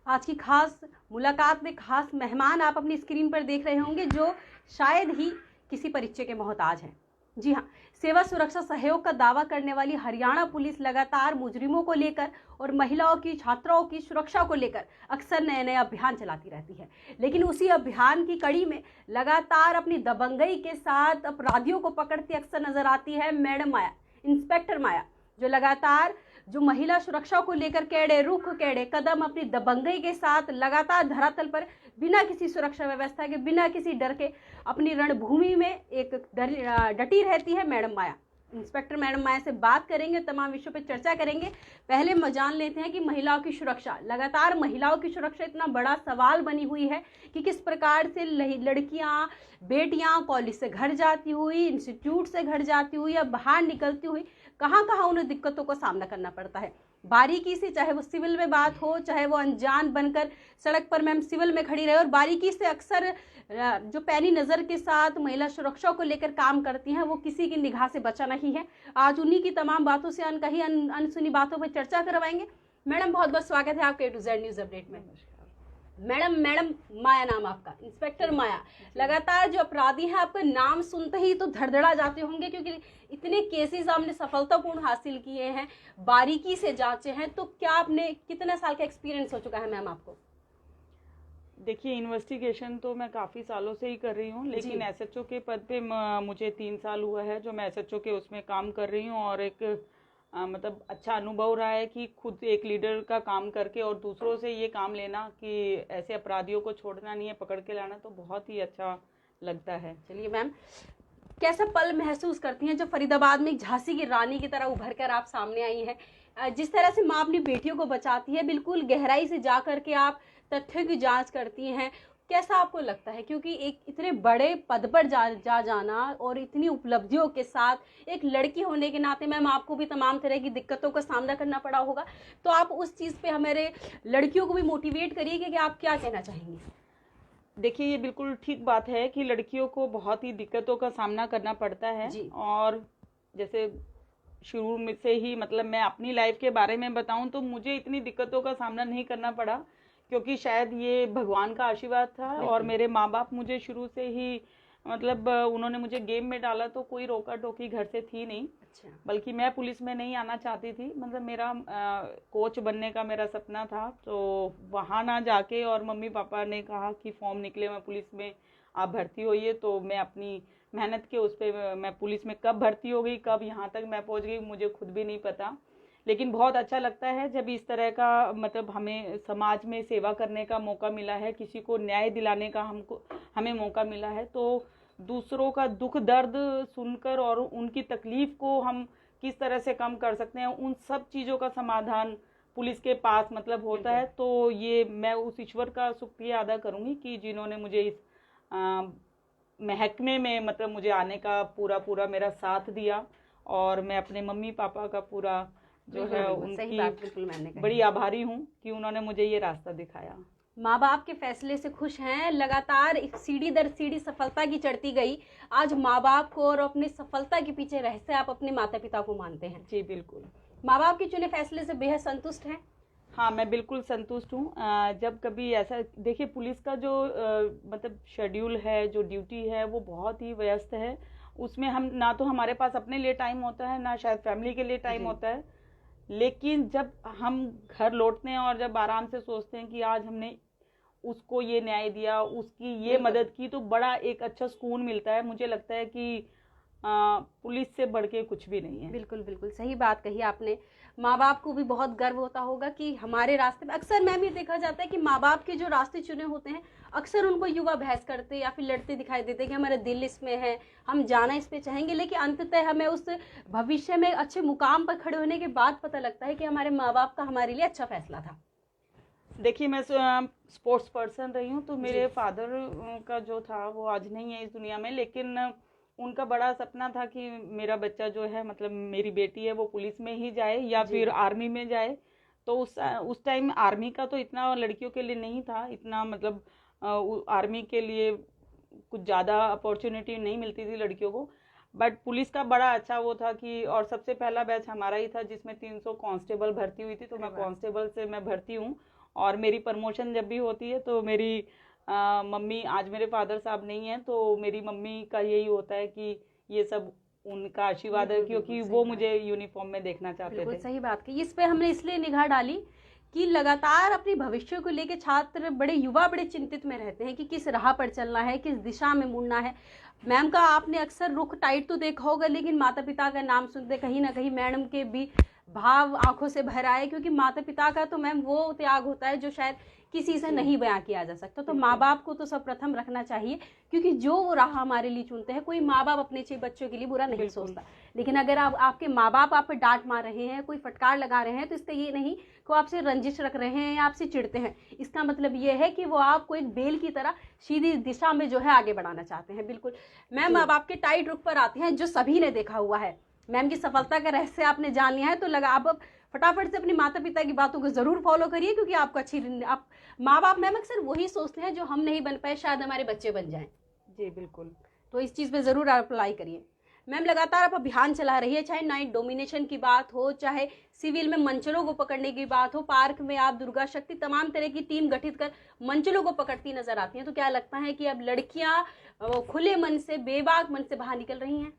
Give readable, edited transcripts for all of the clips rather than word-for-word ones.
आज की खास मुलाकात में खास मेहमान आप अपनी स्क्रीन पर देख रहे होंगे जो शायद ही किसी परिचय के मोहताज हैं। जी हाँ, सेवा सुरक्षा सहयोग का दावा करने वाली हरियाणा पुलिस लगातार मुजरिमों को लेकर और महिलाओं की, छात्राओं की सुरक्षा को लेकर अक्सर नए नए अभियान चलाती रहती है। लेकिन उसी अभियान की कड़ी में लगातार अपनी दबंगई के साथ अपराधियों को पकड़ती अक्सर नजर आती है मैडम माया, इंस्पेक्टर माया, जो लगातार महिला सुरक्षा को लेकर केड़े रुख केड़े कदम अपनी दबंगई के साथ लगातार धरातल पर बिना किसी सुरक्षा व्यवस्था के, बिना किसी डर के अपनी रणभूमि में एक डटी रहती है मैडम माया। इंस्पेक्टर मैडम माया से बात करेंगे, तमाम विषयों पर चर्चा करेंगे। पहले जान लेते हैं कि महिलाओं की सुरक्षा, लगातार महिलाओं की सुरक्षा इतना बड़ा सवाल बनी हुई है कि किस प्रकार से लड़कियां, बेटियां कॉलेज से घर जाती हुई, इंस्टीट्यूट से घर जाती हुई या बाहर निकलती हुई कहाँ कहाँ उन्हें दिक्कतों का सामना करना पड़ता है। बारीकी से, चाहे वो सिविल में बात हो, चाहे वो अनजान बनकर सड़क पर मैम सिविल में खड़ी रहे, और बारीकी से अक्सर जो पैनी नज़र के साथ महिला सुरक्षा को लेकर काम करती हैं, वो किसी की निगाह से बचा नहीं है। आज उन्हीं की तमाम बातों से अनकही अनसुनी बातों पर चर्चा करवाएंगे। मैडम बहुत बहुत स्वागत है आपके A to Z news update में। मैडम माया नाम आपका, इंस्पेक्टर माया। लगातार जो अपराधी हैं आपका नाम सुनते ही तो धड़धड़ा जाते होंगे, क्योंकि इतने केसेस आपने सफलतापूर्ण हासिल किए हैं, बारीकी से जांचे हैं। तो क्या आपने कितने साल का एक्सपीरियंस हो चुका है मैम आपको? देखिए, इन्वेस्टिगेशन तो मैं काफ़ी सालों से ही कर रही हूँ, लेकिन एसएचओ के पद पे मुझे 3 साल हुआ है जो मैं एसएचओ के उसमें काम कर रही हूँ। और एक मतलब अच्छा अनुभव रहा है कि खुद एक लीडर का काम करके और दूसरों से ये काम लेना कि ऐसे अपराधियों को छोड़ना नहीं है, पकड़ के लाना, तो बहुत ही अच्छा लगता है। चलिए मैम, कैसा पल महसूस करती हैं जब फरीदाबाद में झांसी की रानी की तरह उभर कर आप सामने आई हैं? जिस तरह से माँ अपनी बेटियों को बचाती है, बिल्कुल गहराई से जा करके आप तथ्यों की जांच करती हैं, कैसा आपको लगता है? क्योंकि एक इतने बड़े पद पर जाना और इतनी उपलब्धियों के साथ एक लड़की होने के नाते मैम आपको भी तमाम तरह की दिक्कतों का सामना करना पड़ा होगा। तो आप उस चीज़ पे हमारे लड़कियों को भी मोटिवेट करिए कि आप क्या कहना चाहेंगी? देखिए, ये बिल्कुल ठीक बात है कि लड़कियों को बहुत ही दिक्कतों का सामना करना पड़ता है। और जैसे शुरू में से ही मतलब मैं अपनी लाइफ के बारे में बताऊं तो मुझे इतनी दिक्कतों का सामना नहीं करना पड़ा, क्योंकि शायद ये भगवान का आशीर्वाद था। और मेरे माँ बाप मुझे शुरू से ही मतलब उन्होंने मुझे गेम में डाला तो कोई रोका टोकी घर से थी नहीं। अच्छा। बल्कि मैं पुलिस में नहीं आना चाहती थी, मतलब मेरा कोच बनने का मेरा सपना था। तो वहाँ ना जाके और मम्मी पापा ने कहा कि फॉर्म निकले मैं पुलिस में, आप भर्ती होइए। तो मैं अपनी मेहनत के उस पर मैं पुलिस में कब भर्ती हो गई, कब यहाँ तक मैं पहुँच गई, मुझे खुद भी नहीं पता। लेकिन बहुत अच्छा लगता है जब इस तरह का मतलब हमें समाज में सेवा करने का मौका मिला है, किसी को न्याय दिलाने का हमें मौका मिला है। तो दूसरों का दुख दर्द सुनकर और उनकी तकलीफ को हम किस तरह से कम कर सकते हैं, उन सब चीज़ों का समाधान पुलिस के पास मतलब होता है। तो ये मैं उस ईश्वर का शुक्रिया अदा करूँगी कि जिन्होंने मुझे इस महकमे में मतलब मुझे आने का पूरा मेरा साथ दिया। और मैं अपने मम्मी पापा का पूरा जो है उनकी बड़ी आभारी हूँ कि उन्होंने मुझे ये रास्ता दिखाया। माँ बाप के फैसले से खुश हैं, लगातार एक सीढ़ी दर सीढ़ी सफलता की चढ़ती गई। आज माँ बाप को और अपनी सफलता के पीछे रहस्य आप अपने माता पिता को मानते हैं? जी बिल्कुल। माँ बाप के चुने फैसले से बेहद संतुष्ट हैं? हाँ, मैं बिल्कुल संतुष्ट हूँ। जब कभी ऐसा देखिए, पुलिस का जो मतलब शेड्यूल है, जो ड्यूटी है, वो बहुत ही व्यस्त है। उसमें हम ना तो हमारे पास अपने लिए टाइम होता है, ना शायद फैमिली के लिए टाइम होता है। लेकिन जब हम घर लौटते हैं और जब आराम से सोचते हैं कि आज हमने उसको ये न्याय दिया, उसकी ये मदद की, तो बड़ा एक अच्छा सुकून मिलता है। मुझे लगता है कि पुलिस से बढ़ के कुछ भी नहीं है। बिल्कुल बिल्कुल सही बात कही आपने। माँ बाप को भी बहुत गर्व होता होगा कि हमारे रास्ते में, अक्सर मैम ये देखा जाता है कि माँ बाप के जो रास्ते चुने होते हैं अक्सर उनको युवा बहस करते या फिर लड़ते दिखाई देते कि हमारा दिल इसमें है, हम जाना इस पे चाहेंगे। लेकिन अंततः हमें उस भविष्य में अच्छे मुकाम पर खड़े होने के बाद पता लगता है कि हमारे माँ बाप का हमारे लिए अच्छा फैसला था। देखिए, मैं स्पोर्ट्स पर्सन रही हूँ, तो मेरे फादर का जो था वो आज नहीं है इस दुनिया में, लेकिन उनका बड़ा सपना था कि मेरा बच्चा जो है मतलब मेरी बेटी है वो पुलिस में ही जाए या फिर आर्मी में जाए। तो उस टाइम आर्मी का तो इतना लड़कियों के लिए नहीं था, इतना मतलब आर्मी के लिए कुछ ज़्यादा अपॉर्चुनिटी नहीं मिलती थी लड़कियों को। बट पुलिस का बड़ा अच्छा वो था कि, और सबसे पहला बैच हमारा ही था जिसमें 300 कांस्टेबल भर्ती हुई थी। तो मैं कांस्टेबल से मैं भर्ती हूँ और मेरी प्रमोशन जब भी होती है तो मेरी मम्मी, आज मेरे फादर साहब नहीं हैं, तो मेरी मम्मी का यही होता है कि ये सब उनका आशीर्वाद है, क्योंकि वो मुझे यूनिफॉर्म में देखना चाहते बिल्कुल थे। सही बात की। इस पे हमने इसलिए निगाह डाली कि लगातार अपने भविष्य को लेकर छात्र युवा बड़े चिंतित में रहते हैं कि किस राह पर चलना है, किस दिशा में मुड़ना है। मैम का आपने अक्सर रुख टाइट तो देखा होगा, लेकिन माता पिता का नाम सुनते कहीं ना कहीं मैडम के भी भाव आंखों से भर आए, क्योंकि माता पिता का तो मैम वो त्याग होता है जो शायद किसी से नहीं बयां किया जा सकता। तो माँ बाप को तो सर्वप्रथम रखना चाहिए, क्योंकि जो वो राह हमारे लिए चुनते हैं, कोई माँ बाप अपने बच्चों के लिए बुरा नहीं सोचता। लेकिन अगर आपके माँ बाप आप पर डांट मार रहे हैं, कोई फटकार लगा रहे हैं, तो इससे ये नहीं कि वो आपसे रंजिश रख रहे हैं या आपसे चिढ़ते हैं। इसका मतलब ये है कि वो आपको एक बेल की तरह सीधी दिशा में जो है आगे बढ़ाना चाहते हैं। बिल्कुल मैम, अब आपके टाइट रुख पर आते हैं जो सभी ने देखा हुआ है। मैम की सफलता का रहस्य आपने जान लिया है, तो लगा अब फटाफट से अपने माता पिता की बातों को जरूर फॉलो करिए, क्योंकि आपको आप माँ बाप मैम अक्सर वही सोचते हैं जो हम नहीं बन पाए, शायद हमारे बच्चे बन जाएं। जी बिल्कुल। तो इस चीज़ पे ज़रूर अप्लाई करिए। मैम लगातार आप अभियान चला रही है, चाहे नाइट डोमिनेशन की बात हो, चाहे सिविल में मंचलों को पकड़ने की बात हो, पार्क में आप दुर्गा शक्ति तमाम तरह की टीम गठित कर मंचलों को पकड़ती नजर आती हैं। तो क्या लगता है कि अब लड़कियां खुले मन से, बेबाक मन से बाहर निकल रही हैं?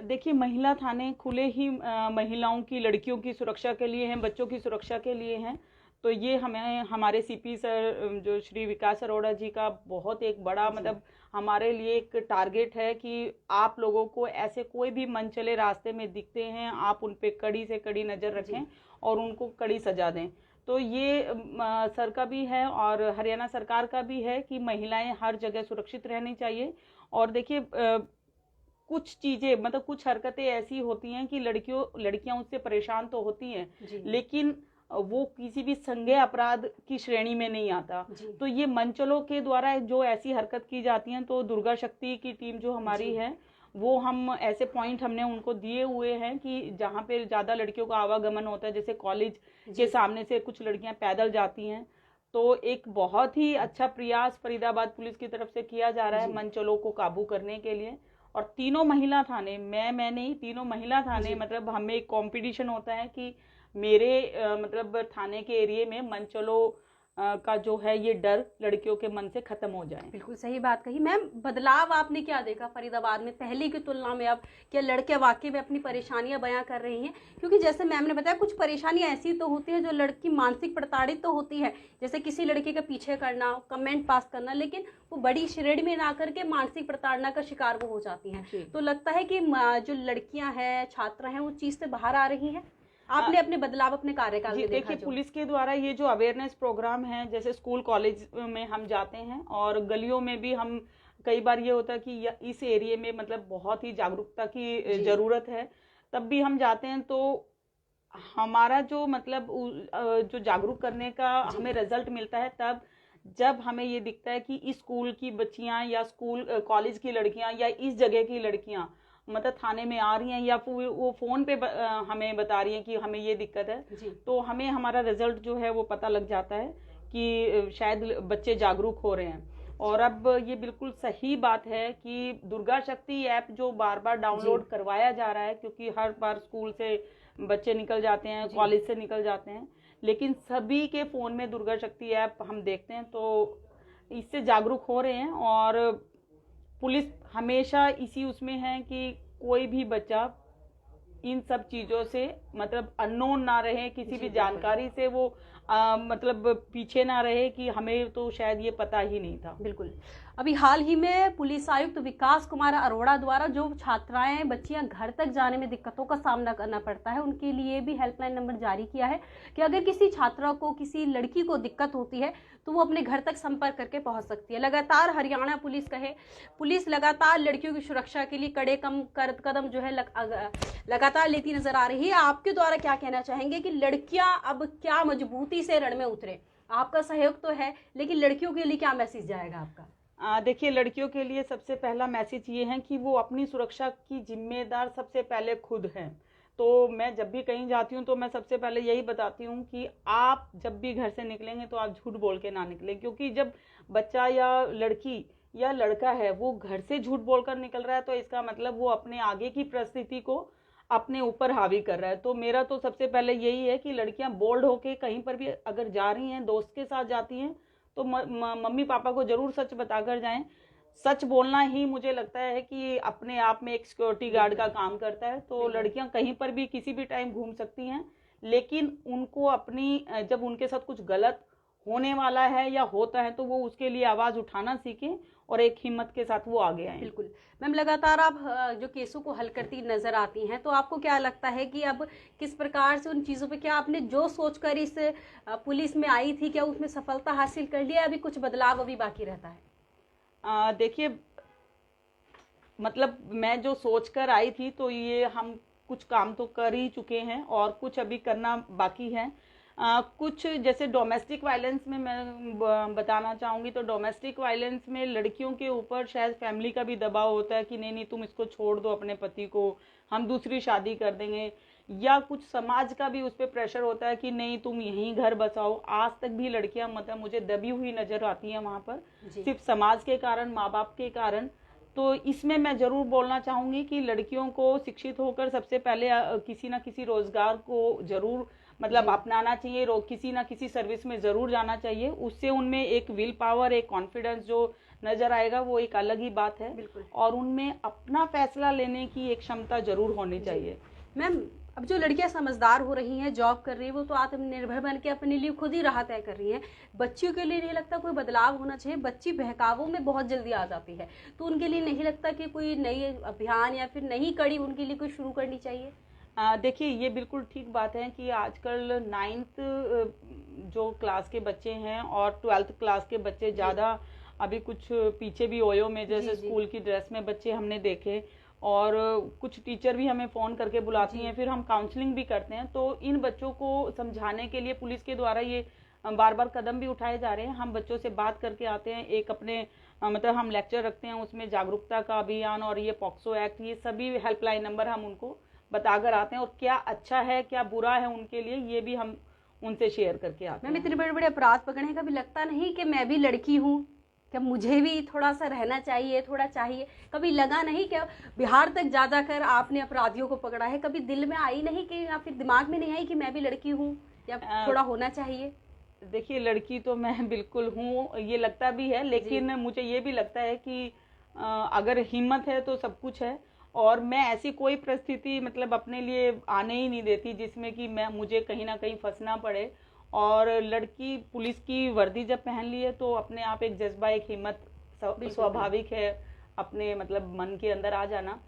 देखिए, महिला थाने खुले ही महिलाओं की, लड़कियों की सुरक्षा के लिए हैं, बच्चों की सुरक्षा के लिए हैं। तो ये हमें हमारे सीपी सर जो श्री विकास अरोड़ा जी का बहुत एक बड़ा मतलब हमारे लिए एक टारगेट है कि आप लोगों को ऐसे कोई भी मंचले रास्ते में दिखते हैं, आप उन पे कड़ी से कड़ी नज़र रखें और उनको कड़ी सजा दें। तो ये सर का भी है और हरियाणा सरकार का भी है कि महिलाएं हर जगह सुरक्षित रहनी चाहिए। और देखिए, कुछ चीज़ें मतलब कुछ हरकतें ऐसी होती हैं कि लड़कियां उससे परेशान तो होती हैं, लेकिन वो किसी भी संज्ञेय अपराध की श्रेणी में नहीं आता। तो ये मंचलों के द्वारा जो ऐसी हरकत की जाती हैं, तो दुर्गा शक्ति की टीम जो हमारी है, वो हम ऐसे पॉइंट हमने उनको दिए हुए हैं कि जहाँ पे ज़्यादा लड़कियों का आवागमन होता है, जैसे कॉलेज के सामने से कुछ लड़कियां पैदल जाती हैं, तो एक बहुत ही अच्छा प्रयास फरीदाबाद पुलिस की तरफ से किया जा रहा है मंचलों को काबू करने के लिए। और तीनों महिला थाने, मैं नहीं, तीनों महिला थाने, मतलब हमें एक कंपटीशन होता है कि मेरे मतलब थाने के एरिया में मंचलों का जो है ये डर लड़कियों के मन से खत्म हो जाए। बिल्कुल सही बात कही मैम। बदलाव आपने क्या देखा फरीदाबाद में पहले की तुलना में? अब क्या लड़कियां वाकई में अपनी परेशानियां बयां कर रही हैं? क्योंकि जैसे मैम ने बताया, कुछ परेशानियां ऐसी तो होती है जो लड़की मानसिक प्रताड़ित तो होती है, जैसे किसी लड़के के पीछे करना, कमेंट पास करना, लेकिन वो बड़ी श्रेणी में ना करके मानसिक प्रताड़ना का शिकार वो हो जाती हैं। तो लगता है कि जो लड़कियां हैं, छात्र हैं, वो चीज से बाहर आ रही हैं। आपने अपने बदलाव अपने कार्यकाल में देखा? देखिए, पुलिस के द्वारा ये जो अवेयरनेस प्रोग्राम है, जैसे स्कूल कॉलेज में हम जाते हैं और गलियों में भी हम, कई बार ये होता है कि इस एरिया में मतलब बहुत ही जागरूकता की जरूरत है, तब भी हम जाते हैं। तो हमारा जो मतलब जो जागरूक करने का हमें रिजल्ट मिलता है तब जब हमें ये दिखता है कि इस स्कूल की बच्चियां या स्कूल कॉलेज की लड़कियां या इस जगह की लड़कियां मतलब थाने में आ रही हैं या फिर वो फोन पे हमें बता रही हैं कि हमें ये दिक्कत है, तो हमें हमारा रिजल्ट जो है वो पता लग जाता है कि शायद बच्चे जागरूक हो रहे हैं। और अब ये बिल्कुल सही बात है कि दुर्गा शक्ति ऐप जो बार बार डाउनलोड करवाया जा रहा है, क्योंकि हर बार स्कूल से बच्चे निकल जाते हैं, कॉलेज से निकल जाते हैं, लेकिन सभी के फ़ोन में दुर्गा शक्ति ऐप हम देखते हैं, तो इससे जागरूक हो रहे हैं। और पुलिस हमेशा इसी उसमें है कि कोई भी बच्चा इन सब चीज़ों से मतलब अननोन ना रहे, किसी भी जानकारी से वो मतलब पीछे ना रहे कि हमें तो शायद ये पता ही नहीं था। बिल्कुल। अभी हाल ही में पुलिस आयुक्त विकास कुमार अरोड़ा द्वारा जो छात्राएं, बच्चियां घर तक जाने में दिक्कतों का सामना करना पड़ता है, उनके लिए भी हेल्पलाइन नंबर जारी किया है कि अगर किसी छात्रा को, किसी लड़की को दिक्कत होती है तो वो अपने घर तक संपर्क करके पहुंच सकती है। लगातार हरियाणा पुलिस लगातार लड़कियों की सुरक्षा के लिए कड़े कदम जो है लगातार लेती नजर आ रही है। आपके द्वारा क्या कहना चाहेंगे कि लड़कियां अब क्या मजबूती से रण में उतरे? आपका सहयोग तो है, लेकिन लड़कियों के लिए क्या मैसेज जाएगा आपका? देखिए, लड़कियों के लिए सबसे पहला मैसेज ये है कि वो अपनी सुरक्षा की जिम्मेदार सबसे पहले खुद हैं। तो मैं जब भी कहीं जाती हूँ तो मैं सबसे पहले यही बताती हूँ कि आप जब भी घर से निकलेंगे तो आप झूठ बोल के ना निकलें, क्योंकि जब बच्चा या लड़की या लड़का है वो घर से झूठ बोलकर निकल रहा है, तो इसका मतलब वो अपने आगे की परिस्थिति को अपने ऊपर हावी कर रहा है। तो मेरा तो सबसे पहले यही है कि लड़कियां बोल्ड होके कहीं पर भी अगर जा रही हैं, दोस्त के साथ जाती हैं, तो मम्मी पापा को जरूर सच बताकर जाएं। सच बोलना ही मुझे लगता है कि अपने आप में एक सिक्योरिटी गार्ड का काम करता है। तो लड़कियां कहीं पर भी किसी भी टाइम घूम सकती हैं, लेकिन उनको अपनी जब उनके साथ कुछ गलत होने वाला है या होता है तो वो उसके लिए आवाज उठाना सीखें और एक हिम्मत के साथ वो आगे आए। बिल्कुल मैम, लगातार आप जो केसों को हल करती नजर आती हैं, तो आपको क्या लगता है कि अब किस प्रकार से उन चीज़ों पे, क्या आपने जो सोचकर इस पुलिस में आई थी, क्या उसमें सफलता हासिल कर लिया, अभी कुछ बदलाव अभी बाकी रहता है? देखिए, मतलब मैं जो सोच कर आई थी तो ये हम कुछ काम तो कर ही चुके हैं और कुछ अभी करना बाकी है। कुछ जैसे डोमेस्टिक वायलेंस में मैं बताना चाहूँगी, तो डोमेस्टिक वायलेंस में लड़कियों के ऊपर शायद फैमिली का भी दबाव होता है कि नहीं नहीं तुम इसको छोड़ दो अपने पति को, हम दूसरी शादी कर देंगे, या कुछ समाज का भी उस पर प्रेशर होता है कि नहीं तुम यहीं घर बसाओ। आज तक भी लड़कियां मतलब मुझे दबी हुई नजर आती हैं वहाँ पर, सिर्फ समाज के कारण, माँ बाप के कारण। तो इसमें मैं जरूर बोलना चाहूँगी कि लड़कियों को शिक्षित होकर सबसे पहले किसी ना किसी रोजगार को जरूर मतलब अपनाना चाहिए, किसी ना किसी सर्विस में जरूर जाना चाहिए। उससे उनमें एक विल पावर, एक कॉन्फिडेंस जो नजर आएगा वो एक अलग ही बात है। और उनमें अपना फैसला लेने की एक क्षमता जरूर होनी चाहिए। मैम, अब जो लड़कियां समझदार हो रही हैं, जॉब कर रही हैं, वो तो आत्मनिर्भर बन के अपने लिए खुद ही राह तय कर रही हैं। बच्चियों के लिए नहीं लगता कोई बदलाव होना चाहिए? बच्ची बहकावों में बहुत जल्दी आ जाती है, तो उनके लिए नहीं लगता कि कोई नई अभियान या फिर नई कड़ी उनके लिए कोई शुरू करनी चाहिए? देखिए, ये बिल्कुल ठीक बात है कि आजकल 9th जो क्लास के बच्चे हैं और 12th क्लास के बच्चे ज़्यादा अभी कुछ पीछे भी ओयो में जैसे स्कूल की ड्रेस में बच्चे हमने देखे, और कुछ टीचर भी हमें फ़ोन करके बुलाती हैं, फिर हम काउंसलिंग भी करते हैं। तो इन बच्चों को समझाने के लिए पुलिस के द्वारा ये बार बार कदम भी उठाए जा रहे हैं। हम बच्चों से बात करके आते हैं, एक अपने मतलब हम लेक्चर रखते हैं, उसमें जागरूकता का अभियान और ये पॉक्सो एक्ट, ये सभी हेल्पलाइन नंबर हम उनको बताकर आते हैं, और क्या अच्छा है क्या बुरा है उनके लिए ये भी हम उनसे शेयर करके आते हैं। मैम, इतने बड़े बड़े अपराध पकड़ने का भी लगता नहीं कि मैं भी लड़की हूँ, क्या मुझे भी थोड़ा सा रहना चाहिए, थोड़ा चाहिए? कभी लगा नहीं क्या बिहार तक जा जाकर आपने अपराधियों को पकड़ा है, कभी दिल में आई नहीं कि या फिर दिमाग में नहीं आई कि मैं भी लड़की हूँ या थोड़ा होना चाहिए? देखिए, लड़की तो मैं बिल्कुल हूँ, ये लगता भी है, लेकिन मुझे ये भी लगता है कि अगर हिम्मत है तो सब कुछ है। और मैं ऐसी कोई परिस्थिति मतलब अपने लिए आने ही नहीं देती जिसमें कि मुझे कहीं ना कहीं फंसना पड़े। और लड़की पुलिस की वर्दी जब पहन ली है तो अपने आप एक जज्बा, एक हिम्मत स्वाभाविक है अपने मतलब मन के अंदर आ जाना,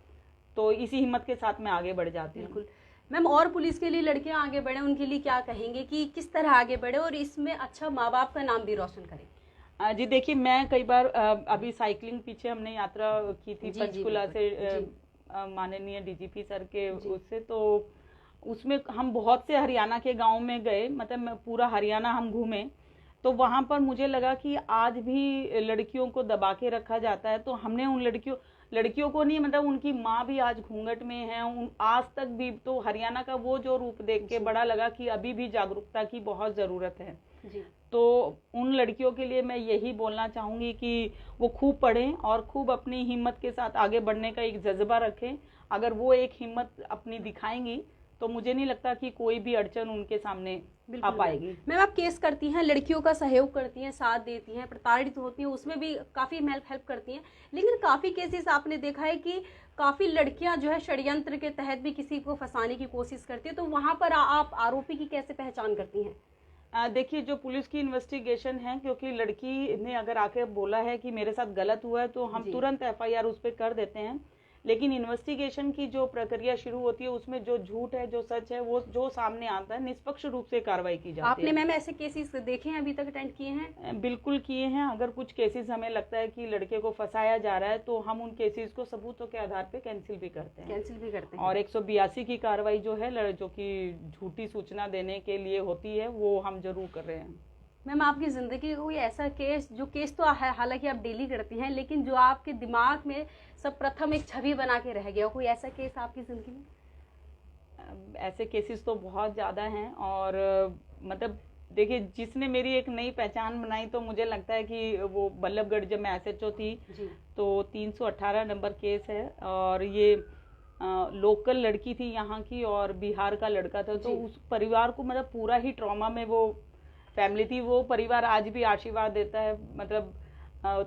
तो इसी हिम्मत के साथ मैं आगे बढ़ जाती हूँ। बिल्कुल मैम, और पुलिस के लिए लड़कियां आगे बढ़े, उनके लिए क्या कहेंगे कि किस तरह आगे बढ़े और इसमें अच्छा माँ बाप का नाम भी रोशन करें? जी देखिए, मैं कई बार अभी साइकिलिंग पीछे हमने यात्रा की थी पंचकुला से माननीय डीजीपी सर के उससे, तो उसमें हम बहुत से हरियाणा के गांव में गए, मतलब पूरा हरियाणा हम घूमे। तो वहां पर मुझे लगा कि आज भी लड़कियों को दबा के रखा जाता है। तो हमने उन लड़कियों को नहीं, मतलब उनकी माँ भी आज घूंघट में है, आज तक भी। तो हरियाणा का वो जो रूप देख के बड़ा लगा कि अभी भी जागरूकता की बहुत ज़रूरत है जी। तो उन लड़कियों के लिए मैं यही बोलना चाहूँगी कि वो खूब पढ़ें और खूब अपनी हिम्मत के साथ आगे बढ़ने का एक जज्बा रखें। अगर वो एक हिम्मत अपनी दिखाएंगी तो मुझे नहीं लगता कि कोई भी अड़चन उनके सामने आ पाएगी। मैम, आप केस करती हैं, लड़कियों का सहयोग करती हैं, साथ देती हैं, प्रताड़ित होती हैं, उसमें भी काफ़ी हेल्प करती हैं, लेकिन काफ़ी केसेस आपने देखा है कि काफ़ी लड़कियां जो है षड्यंत्र के तहत भी किसी को फंसाने की कोशिश करती है, तो वहाँ पर आप आरोपी की कैसे पहचान करती हैं? देखिए, जो पुलिस की इन्वेस्टिगेशन है, क्योंकि लड़की ने अगर आके बोला है कि मेरे साथ गलत हुआ है तो हम तुरंत एफआईआर उस पर कर देते हैं। लेकिन इन्वेस्टिगेशन की जो प्रक्रिया शुरू होती है उसमें जो झूठ है, जो सच है, वो जो सामने आता है निष्पक्ष रूप से कार्रवाई की जाती है। आपने मैम ऐसे केसेस देखे हैं, अभी तक अटेंड किए हैं? बिल्कुल किए हैं। अगर कुछ केसेस हमें लगता है कि लड़के को फंसाया जा रहा है तो हम उन केसेस को सबूतों के आधार पे कैंसिल भी करते हैं। और 182 की कार्रवाई जो है, जो कि झूठी सूचना देने के लिए होती है, वो हम जरूर कर रहे हैं। मैम, आपकी ज़िंदगी कोई ऐसा जो केस तो है, हालांकि आप डेली करती हैं, लेकिन जो आपके दिमाग में सब प्रथम एक छवि बना के रह गया, कोई ऐसा केस आपकी ज़िंदगी में? ऐसे केसेस तो बहुत ज़्यादा हैं, और मतलब देखिए, जिसने मेरी एक नई पहचान बनाई तो मुझे लगता है कि वो बल्लभगढ़, जब मैं SHO थी तो 318 नंबर केस है, और ये लोकल लड़की थी यहाँ की और बिहार का लड़का था, तो जी। उस परिवार को मतलब पूरा ही ट्रॉमा में वो फैमिली थी। वो परिवार आज भी आशीर्वाद देता है, मतलब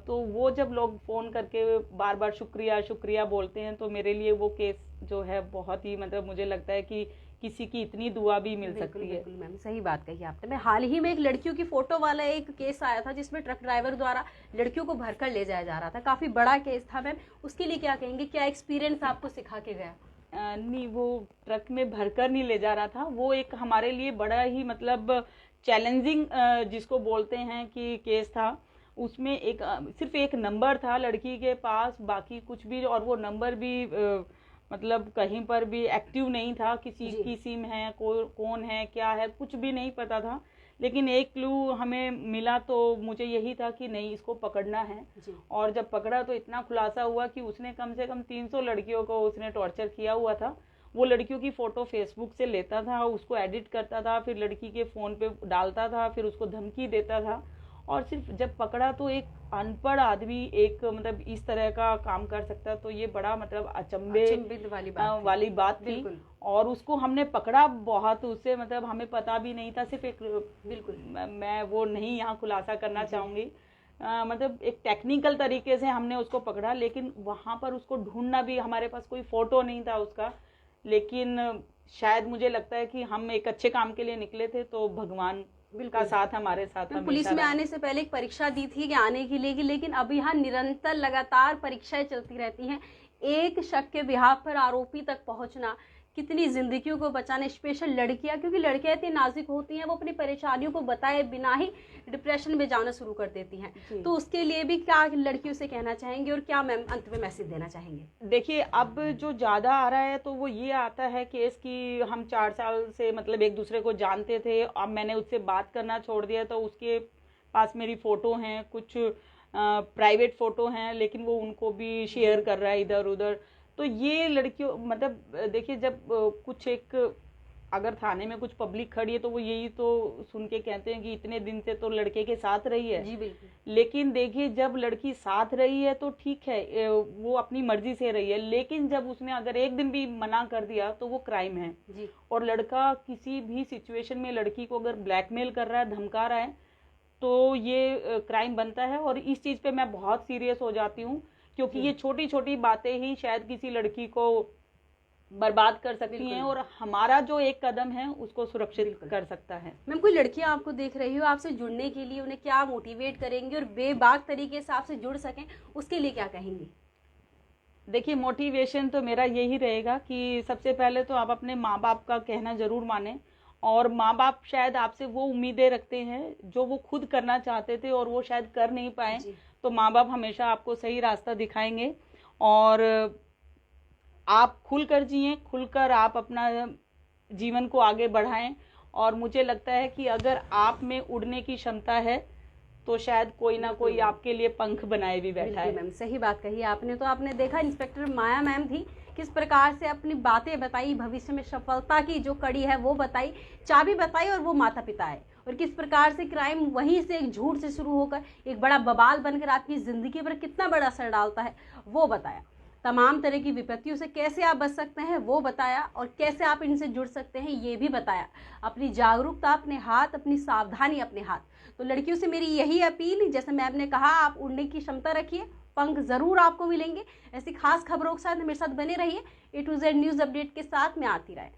तो वो जब लोग फोन करके बार बार शुक्रिया शुक्रिया बोलते हैं, तो मेरे लिए वो केस जो है बहुत ही, मतलब मुझे लगता है कि किसी की इतनी दुआ भी मिल बिल्कुल सकती है। बिल्कुल मैम, सही बात कही आपने। मैं हाल ही में एक लड़कियों की फोटो वाला एक केस आया था जिसमें ट्रक ड्राइवर द्वारा लड़कियों को भरकर ले जाया जा रहा था, काफी बड़ा केस था मैम। उसके लिए क्या कहेंगे, क्या एक्सपीरियंस आपको सिखा के गया? नहीं, वो ट्रक में भरकर नहीं ले जा रहा था, वो एक हमारे लिए बड़ा ही मतलब चैलेंजिंग जिसको बोलते हैं कि केस था। उसमें एक सिर्फ एक नंबर था लड़की के पास, बाकी कुछ भी, और वो नंबर भी मतलब कहीं पर भी एक्टिव नहीं था, किसी जी। की सिम है, कौन है, क्या है, कुछ भी नहीं पता था। लेकिन एक क्लू हमें मिला, तो मुझे यही था कि नहीं, इसको पकड़ना है। जी। और जब पकड़ा तो इतना खुलासा हुआ कि उसने कम से कम 300 लड़कियों को उसने टॉर्चर किया हुआ था। वो लड़कियों की फोटो फेसबुक से लेता था, उसको एडिट करता था, फिर लड़की के फोन पे डालता था, फिर उसको धमकी देता था। और सिर्फ जब पकड़ा तो एक अनपढ़ आदमी एक मतलब इस तरह का काम कर सकता, तो ये बड़ा मतलब अचंभित वाली बात थी। बिल्कुल और उसको हमने पकड़ा बहुत, उससे मतलब हमें पता भी नहीं था, सिर्फ एक बिल्कुल मैं वो नहीं यहाँ खुलासा करना चाहूंगी, मतलब एक टेक्निकल तरीके से हमने उसको पकड़ा। लेकिन वहां पर उसको ढूंढना भी, हमारे पास कोई फोटो नहीं था उसका, लेकिन शायद मुझे लगता है कि हम एक अच्छे काम के लिए निकले थे, तो भगवान का साथ हमारे साथ मैं हमेशा पुलिस में रहा। आने से पहले एक परीक्षा दी थी कि आने के लिए लेकिन अब यहाँ निरंतर लगातार परीक्षाएं चलती रहती हैं। एक शक के बिहाफ पर आरोपी तक पहुंचना, कितनी जिंदगियों को बचाने, स्पेशल लड़कियां, क्योंकि लड़कियां इतनी नाजुक होती हैं, वो अपनी परेशानियों को बताए बिना ही डिप्रेशन में जाना शुरू कर देती हैं। तो उसके लिए भी क्या लड़कियों से कहना चाहेंगे और क्या मैम अंत में मैसेज देना चाहेंगे? देखिए, अब जो ज़्यादा आ रहा है तो वो ये आता है केस कि हम 4 साल से मतलब एक दूसरे को जानते थे, अब मैंने उससे बात करना छोड़ दिया, तो उसके पास मेरी फ़ोटो हैं, कुछ प्राइवेट फ़ोटो हैं, लेकिन वो उनको भी शेयर कर रहा है इधर उधर। तो ये लड़कियों मतलब देखिए, जब कुछ एक अगर थाने में कुछ पब्लिक खड़ी है तो वो यही तो सुन के कहते हैं कि इतने दिन से तो लड़के के साथ रही है। जी बिल्कुल। लेकिन देखिए, जब लड़की साथ रही है तो ठीक है, वो अपनी मर्जी से रही है, लेकिन जब उसने अगर एक दिन भी मना कर दिया तो वो क्राइम है। जी। और लड़का किसी भी सिचुएशन में लड़की को अगर ब्लैकमेल कर रहा है, धमका रहा है, तो ये क्राइम बनता है। और इस चीज पे मैं बहुत सीरियस हो जाती हूँ, क्योंकि ये छोटी छोटी बातें ही शायद किसी लड़की को बर्बाद कर सकती हैं, और हमारा जो एक कदम है उसको सुरक्षित कर सकता है। मैम, कोई लड़कियां आपको देख रही हो, आपसे जुड़ने के लिए उन्हें क्या मोटिवेट करेंगे और बेबाक तरीके से आपसे जुड़ सकें, उसके लिए क्या कहेंगी? देखिए, मोटिवेशन तो मेरा यही रहेगा कि सबसे पहले तो आप अपने माँ बाप का कहना जरूर माने, और माँ बाप शायद आपसे वो उम्मीदें रखते हैं जो वो खुद करना चाहते थे और वो शायद कर नहीं पाए। तो माँ बाप हमेशा आपको सही रास्ता दिखाएंगे, और आप खुलकर जिएं, खुलकर आप अपना जीवन को आगे बढ़ाएं। और मुझे लगता है कि अगर आप में उड़ने की क्षमता है तो शायद कोई ना कोई आपके लिए पंख बनाए भी बैठा है। मैम, सही बात कही आपने। तो आपने देखा, इंस्पेक्टर माया मैम थी, किस प्रकार से अपनी बातें बताई, भविष्य में सफलता की जो कड़ी है वो बताई, चाबी बताई, और वो माता पिता है, और किस प्रकार से क्राइम वहीं से एक झूठ से शुरू होकर एक बड़ा बवाल बनकर आपकी जिंदगी पर कितना बड़ा असर डालता है वो बताया। तमाम तरह की विपत्तियों से कैसे आप बच सकते हैं वो बताया, और कैसे आप इनसे जुड़ सकते हैं ये भी बताया। अपनी जागरूकता अपने हाथ, अपनी सावधानी अपने हाथ। तो लड़कियों से मेरी यही अपील, जैसे मैम ने कहा, आप उड़ने की क्षमता रखिए, पंख जरूर आपको मिलेंगे। ऐसी खास खबरों के साथ मेरे साथ बने रहिए। A to Z news update के साथ मैं आरती राय।